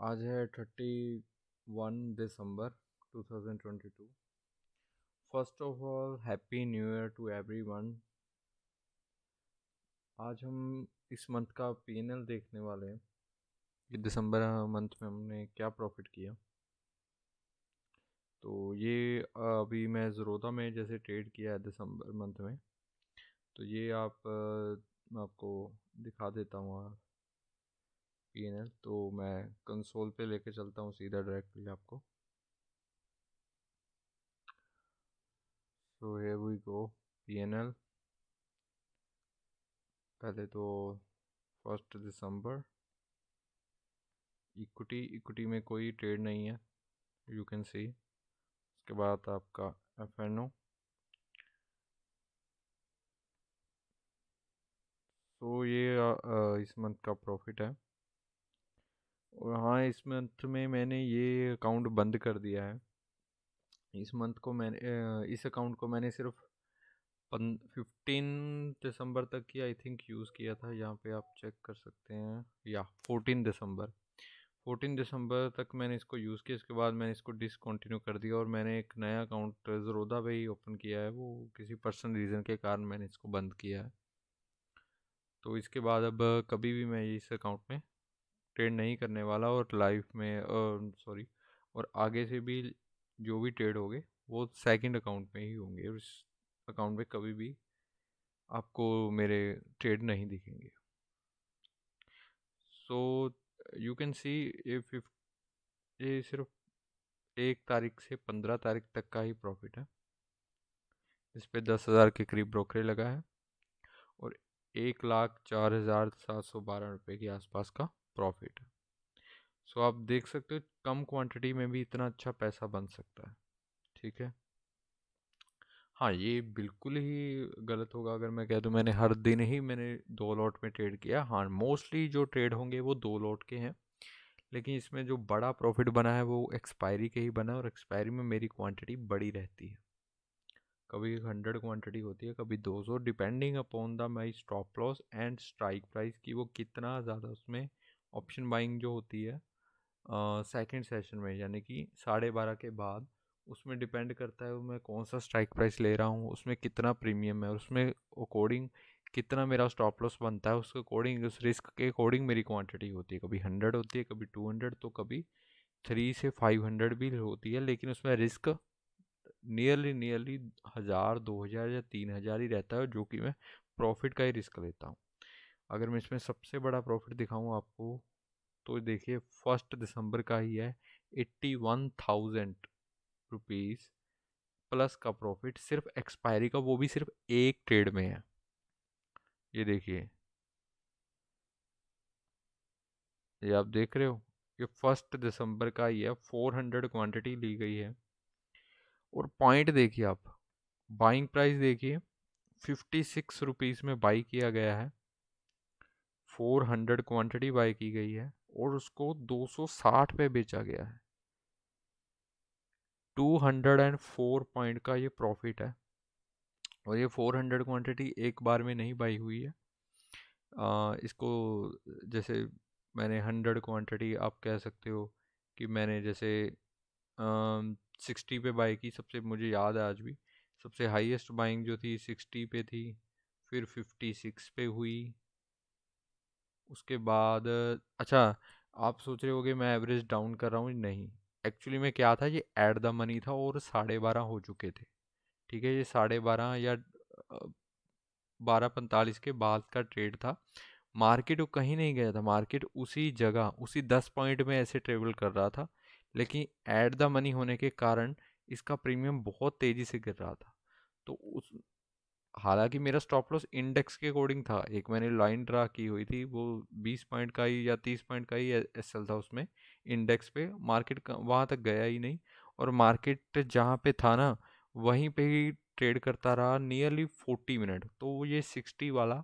आज है 31 दिसंबर 2022। First of all happy new year to everyone. आज हम इस मंथ का पीएनएल देखने वाले हैं कि दिसंबर मंथ में हमने क्या प्रॉफिट किया। तो ये अभी मैं ज़रोदा में जैसे ट्रेड किया है दिसंबर मंथ में, तो ये मैं आपको दिखा देता हूँ पीएनएल। तो मैं कंसोल पे लेके चलता हूँ सीधा डायरेक्टली आपको। So here we go PNL. पहले तो 1 दिसंबर इक्विटी में कोई ट्रेड नहीं है, यू कैन सी। उसके बाद आपका एफ एन ओ। तो ये इस मंथ का प्रॉफिट है। और हाँ, इस मंथ में मैंने ये अकाउंट बंद कर दिया है। इस अकाउंट को मैंने सिर्फ 15 दिसंबर तक की आई थिंक यूज़ किया था। यहाँ पे आप चेक कर सकते हैं, या 14 दिसंबर तक मैंने इसको यूज़ किया। इसके बाद मैंने इसको डिसकंटिन्यू कर दिया और मैंने एक नया अकाउंट ज़रोदा पे ही ओपन किया है। वो किसी पर्सनल रीज़न के कारण मैंने इसको बंद किया है। तो इसके बाद अब कभी भी मैं इस अकाउंट में ट्रेड नहीं करने वाला, और लाइफ में सॉरी, और आगे से भी जो भी ट्रेड होंगे वो सेकंड अकाउंट में ही होंगे, और इस अकाउंट में कभी भी आपको मेरे ट्रेड नहीं दिखेंगे। सो यू कैन सी ये सिर्फ 1 तारीख से 15 तारीख तक का ही प्रॉफिट है। इस पे 10,000 के करीब ब्रोकरेज लगा है और 1,04,712 रुपये के आसपास का प्रॉफिट है। सो आप देख सकते हो कम क्वांटिटी में भी इतना अच्छा पैसा बन सकता है। ठीक है। हाँ, ये बिल्कुल ही गलत होगा अगर मैं कह दूं मैंने हर दिन ही मैंने 2 लॉट में ट्रेड किया। हाँ, मोस्टली जो ट्रेड होंगे वो 2 लॉट के हैं, लेकिन इसमें जो बड़ा प्रॉफिट बना है वो एक्सपायरी के ही बना है, और एक्सपायरी में मेरी क्वांटिटी बड़ी रहती है। कभी 100 क्वांटिटी होती है, कभी 200, depending upon the my stop loss and strike price की वो कितना ज़्यादा उसमें ऑप्शन बाइंग जो होती है सेकंड सेशन में, यानी कि 12:30 के बाद। उसमें डिपेंड करता है मैं कौन सा स्ट्राइक प्राइस ले रहा हूँ, उसमें कितना प्रीमियम है, और उसमें अकॉर्डिंग कितना मेरा स्टॉप लॉस बनता है, उसके अकॉर्डिंग उस रिस्क के अकॉर्डिंग मेरी क्वांटिटी होती है। कभी 100 होती है, कभी 200, तो कभी 3 से 500 भी होती है, लेकिन उसमें रिस्क नियरली 1,000, 2,000 या 3,000 ही रहता है, जो कि मैं प्रॉफिट का ही रिस्क लेता हूँ। अगर मैं इसमें सबसे बड़ा प्रॉफिट दिखाऊँ आपको, तो देखिए 1 दिसंबर का ही है। 81,000 रुपीज़ प्लस का प्रॉफिट सिर्फ एक्सपायरी का, वो भी सिर्फ एक ट्रेड में है। ये देखिए, ये आप देख रहे हो, ये 1 दिसंबर का ही है। 400 क्वांटिटी ली गई है, और पॉइंट देखिए आप, बाइंग प्राइस देखिए, 56 रुपीज़ में बाई किया गया है। 400 क्वांटिटी बाई की गई है और उसको 260 पे बेचा गया है। 204 पॉइंट का ये प्रॉफिट है, और ये 400 क्वांटिटी एक बार में नहीं बाई हुई है। इसको जैसे मैंने 100 क्वांटिटी, आप कह सकते हो कि मैंने जैसे 60 पे बाई की। सबसे मुझे याद है आज भी, सबसे हाईएस्ट बाइंग जो थी 60 पे थी, फिर 56 पे हुई। उसके बाद अच्छा, आप सोच रहे होगे मैं एवरेज डाउन कर रहा हूँ, नहीं। एक्चुअली में क्या था, ये एट द मनी था और 12:30 हो चुके थे। ठीक है, ये 12:30 या 12:45 के बाद का ट्रेड था। मार्केट वो कहीं नहीं गया था, मार्केट उसी जगह उसी 10 पॉइंट में ऐसे ट्रेवल कर रहा था, लेकिन एट द मनी होने के कारण इसका प्रीमियम बहुत तेज़ी से गिर रहा था। तो उस हालांकि मेरा स्टॉप लॉस इंडेक्स के अकॉर्डिंग था, एक मैंने लाइन ड्रा की हुई थी, वो 20 पॉइंट का ही या 30 पॉइंट का ही एसएल था उसमें इंडेक्स पे। मार्केट वहाँ तक गया ही नहीं, और मार्केट जहाँ पे था ना, वहीं पे ही ट्रेड करता रहा नियरली 40 मिनट। तो ये 60 वाला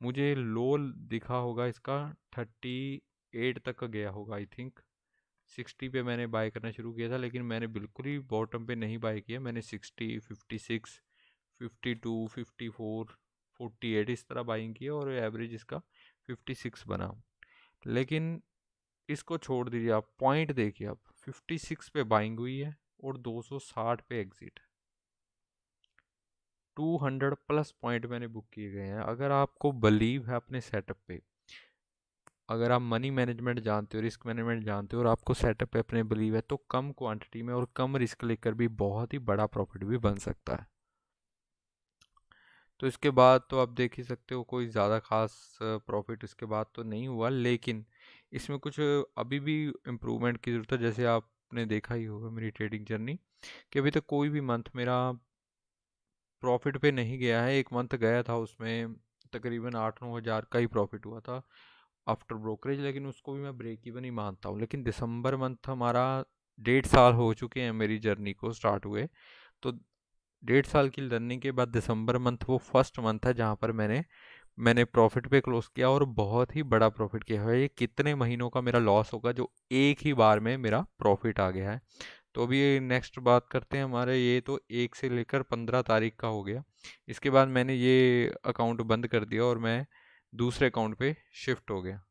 मुझे लो दिखा होगा इसका, 38 तक का गया होगा आई थिंक। 60 पे मैंने बाय करना शुरू किया था, लेकिन मैंने बिल्कुल ही बॉटम पे नहीं बाय किया। मैंने 60, 56, 52, 54, 48 इस तरह बाइंग किया, और एवरेज इसका 56 बना। लेकिन इसको छोड़ दीजिए, आप पॉइंट देखिए, आप 56 पे बाइंग हुई है और 260 पे एग्जिट। 200 प्लस पॉइंट मैंने बुक किए गए हैं। अगर आपको बिलीव है अपने सेटअप पे, अगर आप मनी मैनेजमेंट जानते हो, रिस्क मैनेजमेंट जानते हो और आपको सेटअप पे अपने बिलीव है, तो कम क्वांटिटी में और कम रिस्क लेकर भी बहुत ही बड़ा प्रॉफिट भी बन सकता है। तो इसके बाद तो आप देख ही सकते हो कोई ज़्यादा खास प्रॉफिट इसके बाद तो नहीं हुआ, लेकिन इसमें कुछ अभी भी इम्प्रूवमेंट की ज़रूरत है। जैसे आपने देखा ही होगा मेरी ट्रेडिंग जर्नी, कि अभी तक कोई भी मंथ मेरा प्रॉफिट पे नहीं गया है। एक मंथ गया था, उसमें तकरीबन 8-9 हज़ार का ही प्रॉफिट हुआ था आफ्टर ब्रोकरेज, लेकिन उसको भी मैं ब्रेक इवन ही मानता हूँ। लेकिन दिसंबर मंथ हमारा 1.5 साल हो चुके हैं मेरी जर्नी को स्टार्ट हुए, तो 1.5 साल की लर्निंग के बाद दिसंबर मंथ वो फर्स्ट मंथ है जहाँ पर मैंने प्रॉफिट पे क्लोज किया, और बहुत ही बड़ा प्रॉफिट किया है। ये कितने महीनों का मेरा लॉस होगा जो एक ही बार में मेरा प्रॉफिट आ गया है। तो अभी नेक्स्ट बात करते हैं हमारे, ये तो 1 से लेकर 15 तारीख का हो गया। इसके बाद मैंने ये अकाउंट बंद कर दिया और मैं दूसरे अकाउंट पे शिफ्ट हो गया।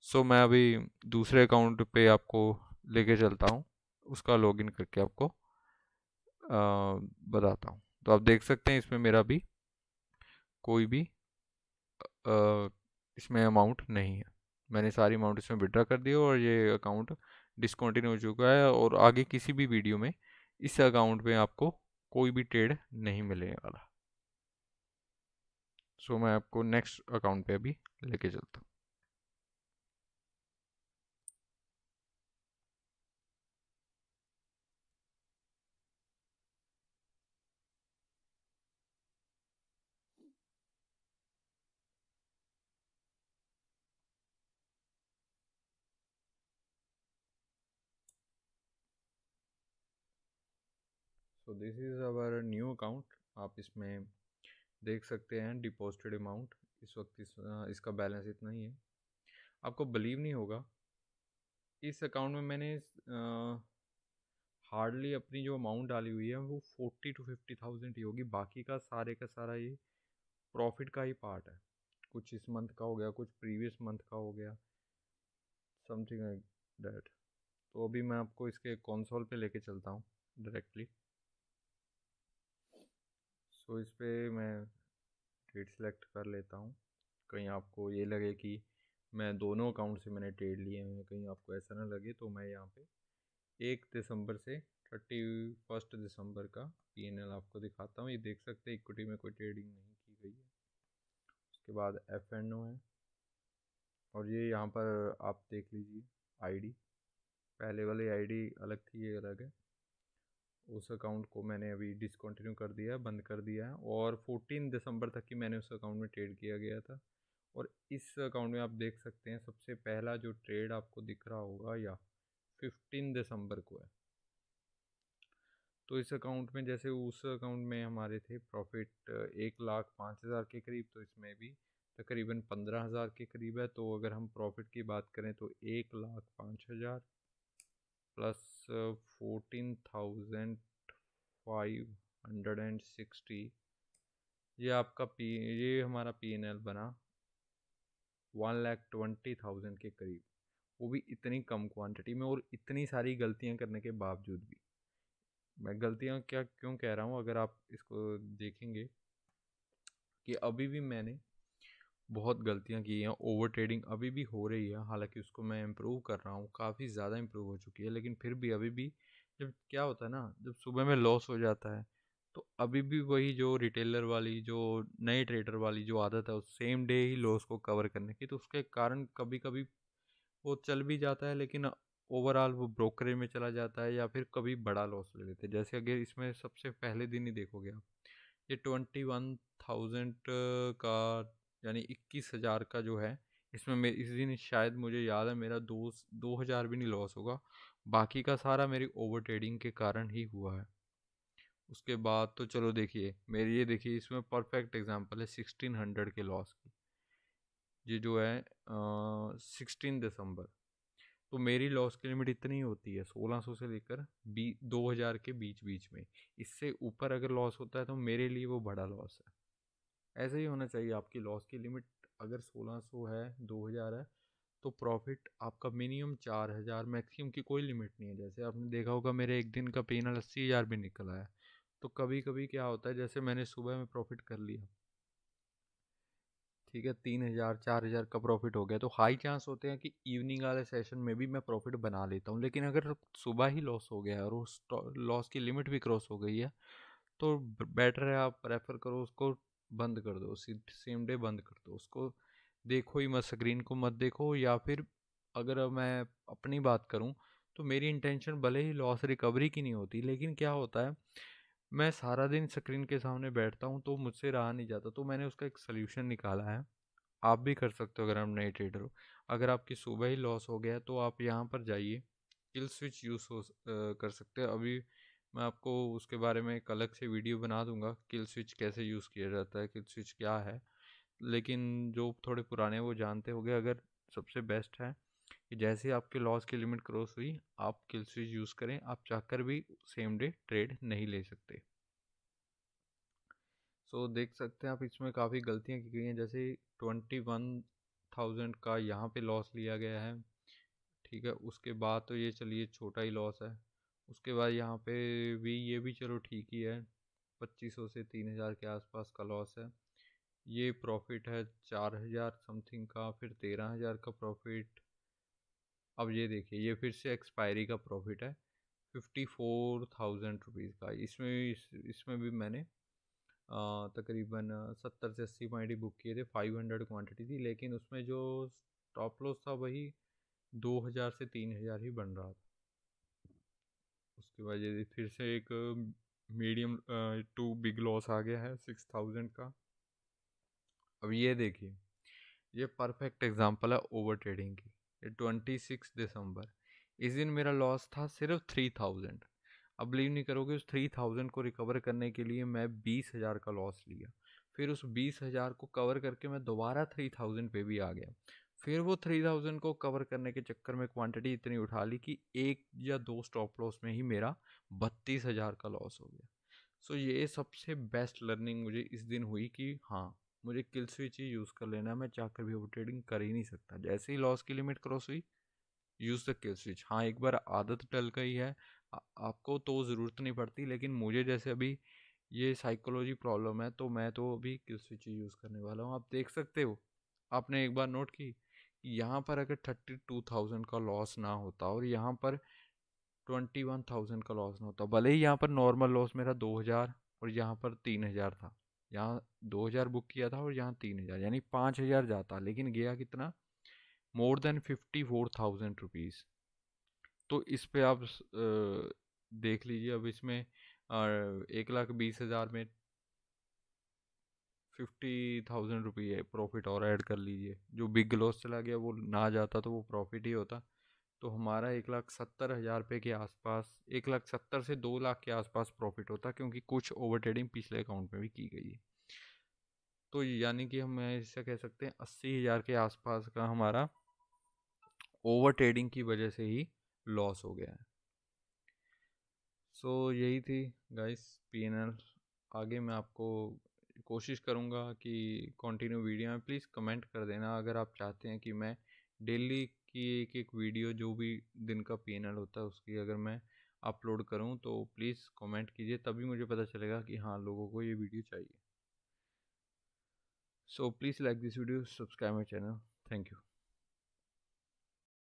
सो मैं अभी दूसरे अकाउंट पे आपको लेके चलता हूँ, उसका लॉगिन करके आपको बताता हूँ। तो आप देख सकते हैं इसमें मेरा भी कोई भी अ, इसमें अमाउंट नहीं है। मैंने सारी अमाउंट इसमें विड्रॉ कर दी है और ये अकाउंट डिसकंटिन्यू हो चुका है, और आगे किसी भी वीडियो में इस अकाउंट में आपको कोई भी ट्रेड नहीं मिलने वाला। सो मैं आपको नेक्स्ट अकाउंट पे अभी लेके चलता हूँ। So this is our new account. आप इसमें देख सकते हैं डिपॉजिटेड अमाउंट इस वक्त इसका बैलेंस इतना ही है। आपको बिलीव नहीं होगा, इस अकाउंट में मैंने हार्डली अपनी जो अमाउंट डाली हुई है वो 40 to 50 थाउजेंड ही होगी। बाकी का सारा ये प्रॉफिट का ही पार्ट है। कुछ इस मंथ का हो गया, कुछ प्रीवियस मंथ का हो गया, समथिंग लाइक दैट। तो अभी मैं आपको इसके कंसोल पे लेके चलता हूँ डायरेक्टली। सो इस पे मैं ट्रेड सेलेक्ट कर लेता हूँ। कहीं आपको ये लगे कि मैं दोनों अकाउंट से मैंने ट्रेड लिए हैं, कहीं आपको ऐसा ना लगे, तो मैं यहाँ पे 1 दिसंबर से 31 दिसंबर का P&L आपको दिखाता हूँ। ये देख सकते हैं इक्विटी में कोई ट्रेडिंग नहीं की गई है। उसके बाद F&O है, और ये यहाँ पर आप देख लीजिए आईडी, पहले वाली आईडी अलग थी, ये अलग है। उस अकाउंट को मैंने अभी डिसकंटिन्यू कर दिया है, बंद कर दिया है, और 14 दिसंबर तक ही मैंने उस अकाउंट में ट्रेड किया गया था। और इस अकाउंट में आप देख सकते हैं सबसे पहला जो ट्रेड आपको दिख रहा होगा या 15 दिसंबर को है। तो इस अकाउंट में जैसे उस अकाउंट में हमारे थे प्रॉफिट 1,05,000 के करीब, तो इसमें भी तकरीबन 15,000 के करीब है। तो अगर हम प्रॉफिट की बात करें तो 1,05,000 प्लस 14,560, ये आपका ये हमारा P&L बना 1,20,000 के करीब, वो भी इतनी कम क्वांटिटी में और इतनी सारी गलतियां करने के बावजूद भी। मैं गलतियां क्या क्यों कह रहा हूँ, अगर आप इसको देखेंगे कि अभी भी मैंने बहुत गलतियां की हैं, ओवर ट्रेडिंग अभी भी हो रही है। हालांकि उसको मैं इम्प्रूव कर रहा हूँ, काफ़ी ज़्यादा इम्प्रूव हो चुकी है, लेकिन फिर भी अभी भी जब क्या होता है ना, जब सुबह में लॉस हो जाता है, तो अभी भी वही जो रिटेलर वाली, जो नए ट्रेडर वाली जो आदत है, उस सेम डे ही लॉस को कवर करने की, तो उसके कारण कभी कभी वो चल भी जाता है, लेकिन ओवरऑल वो ब्रोकरेज में चला जाता है, या फिर कभी बड़ा लॉस ले लेते हैं। जैसे अगर इसमें सबसे पहले दिन ही देखोगे आप, ये 21,000 का, यानी 21,000 का जो है, इसमें इस दिन शायद मुझे याद है मेरा 2,000 भी नहीं लॉस होगा। बाकी का सारा मेरी ओवर ट्रेडिंग के कारण ही हुआ है। उसके बाद तो चलो देखिए मेरी, ये देखिए इसमें परफेक्ट एग्जांपल है 1,600 के लॉस की। ये जो है 16 दिसंबर, तो मेरी लॉस की लिमिट इतनी होती है 1,600 से लेकर 2,000 के बीच बीच में। इससे ऊपर अगर लॉस होता है तो मेरे लिए वो बड़ा लॉस है। ऐसे ही होना चाहिए आपकी लॉस की लिमिट। अगर 1,600 है, 2,000 है, तो प्रॉफिट आपका मिनिमम 4,000, मैक्सिमम की कोई लिमिट नहीं है। जैसे आपने देखा होगा मेरे एक दिन का P&L 80,000 भी निकल आया। तो कभी कभी क्या होता है, जैसे मैंने सुबह में प्रॉफिट कर लिया, ठीक है, 3,000 4,000 का प्रॉफिट हो गया, तो हाई चांस होते हैं कि इवनिंग वाले सेशन में भी मैं प्रॉफिट बना लेता हूँ। लेकिन अगर सुबह ही लॉस हो गया है और उस लॉस की लिमिट भी क्रॉस हो गई है, तो बेटर है आप प्रेफर करो उसको बंद कर दो, सेम डे बंद कर दो उसको। देखो ही मत, स्क्रीन को मत देखो। या फिर अगर मैं अपनी बात करूं तो मेरी इंटेंशन भले ही लॉस रिकवरी की नहीं होती, लेकिन क्या होता है, मैं सारा दिन स्क्रीन के सामने बैठता हूं तो मुझसे रहा नहीं जाता। तो मैंने उसका एक सोल्यूशन निकाला है, आप भी कर सकते हो अगर आप नए ट्रेडर हो। अगर आपकी सुबह ही लॉस हो गया है तो आप यहाँ पर जाइए, किल स्विच यूज़ कर सकते हो। अभी मैं आपको उसके बारे में एक अलग से वीडियो बना दूंगा, किल स्विच कैसे यूज़ किया जाता है, किल स्विच क्या है। लेकिन जो थोड़े पुराने वो जानते होंगे। अगर सबसे बेस्ट है कि जैसे ही आपके लॉस की लिमिट क्रॉस हुई, आप किल स्विच यूज़ करें। आप चाहकर भी सेम डे ट्रेड नहीं ले सकते। सो देख सकते हैं आप, इसमें काफ़ी गलतियाँ की गई हैं। जैसे 21,000 का यहाँ पे लॉस लिया गया है, ठीक है। उसके बाद तो ये चलिए छोटा ही लॉस है। उसके बाद यहाँ पे भी ये भी चलो ठीक ही है, 2,500 से 3,000 के आसपास का लॉस है। ये प्रॉफिट है 4,000 समथिंग का, फिर 13,000 का प्रॉफिट। अब ये देखिए, ये फिर से एक्सपायरी का प्रॉफिट है 54,000 रुपीज़ का। इसमें भी मैंने तकरीबन 70 से 80 पॉइंट ही बुक किए थे, 500 क्वांटिटी थी। लेकिन उसमें जो स्टॉप लॉस था वही 2,000 से 3,000 ही बन रहा था। उसके बाद ये फिर से एक मीडियम टू बिग लॉस आ गया है 6,000 का। अब ये देखिए, ये परफेक्ट एग्जांपल है ओवर ट्रेडिंग की। ये 26 दिसंबर, इस दिन मेरा लॉस था सिर्फ 3,000। अब बिलीव नहीं करोगे, उस 3,000 को रिकवर करने के लिए मैं 20,000 का लॉस लिया। फिर उस 20,000 को कवर करके मैं दोबारा 3,000 पे भी आ गया। फिर वो 3,000 को कवर करने के चक्कर में क्वांटिटी इतनी उठा ली कि एक या दो स्टॉप लॉस में ही मेरा 32,000 का लॉस हो गया। सो ये सबसे बेस्ट लर्निंग मुझे इस दिन हुई कि हाँ, मुझे किल स्विच ही यूज़ कर लेना है। मैं चाहकर भी ओवर ट्रेडिंग कर ही नहीं सकता। जैसे ही लॉस की लिमिट क्रॉस हुई, यूज़ द किल स्विच। हाँ, एक बार आदत डल गई है आपको तो ज़रूरत नहीं पड़ती, लेकिन मुझे जैसे अभी ये साइकोलॉजी प्रॉब्लम है तो मैं तो अभी किल स्विच ही यूज़ करने वाला हूँ। आप देख सकते हो, आपने एक बार नोट की कि यहाँ पर अगर 32,000 का लॉस ना होता और यहाँ पर 21,000 का लॉस ना होता, भले ही यहाँ पर नॉर्मल लॉस मेरा 2,000 और यहाँ पर 3,000 था। यहाँ 2,000 बुक किया था और यहाँ 3,000, यानी 5,000 जाता, लेकिन गया कितना, मोर देन 54,000 रुपीज़। तो इस पे आप देख लीजिए। अब इसमें 1,20,000 में 50,000 रुपये प्रॉफिट और ऐड कर लीजिए। जो बिग लॉस चला गया वो ना जाता तो वो प्रॉफिट ही होता। तो हमारा 1,70,000 रुपये के आसपास, 1,70,000 से 2 लाख के आसपास प्रॉफिट होता, क्योंकि कुछ ओवर ट्रेडिंग पिछले अकाउंट में भी की गई है। तो यानी कि हम ऐसा कह सकते हैं 80,000 के आसपास का हमारा ओवर ट्रेडिंग की वजह से ही लॉस हो गया है। सो यही थी गाइस P&L। आगे मैं आपको कोशिश करूँगा कि कंटिन्यू वीडियो में प्लीज़ कमेंट कर देना अगर आप चाहते हैं कि मैं डेली की एक एक वीडियो जो भी दिन का P&L होता है उसकी अगर मैं अपलोड करूँ, तो प्लीज़ कमेंट कीजिए, तभी मुझे पता चलेगा कि हाँ, लोगों को ये वीडियो चाहिए। So please like this video, subscribe my channel. Thank you.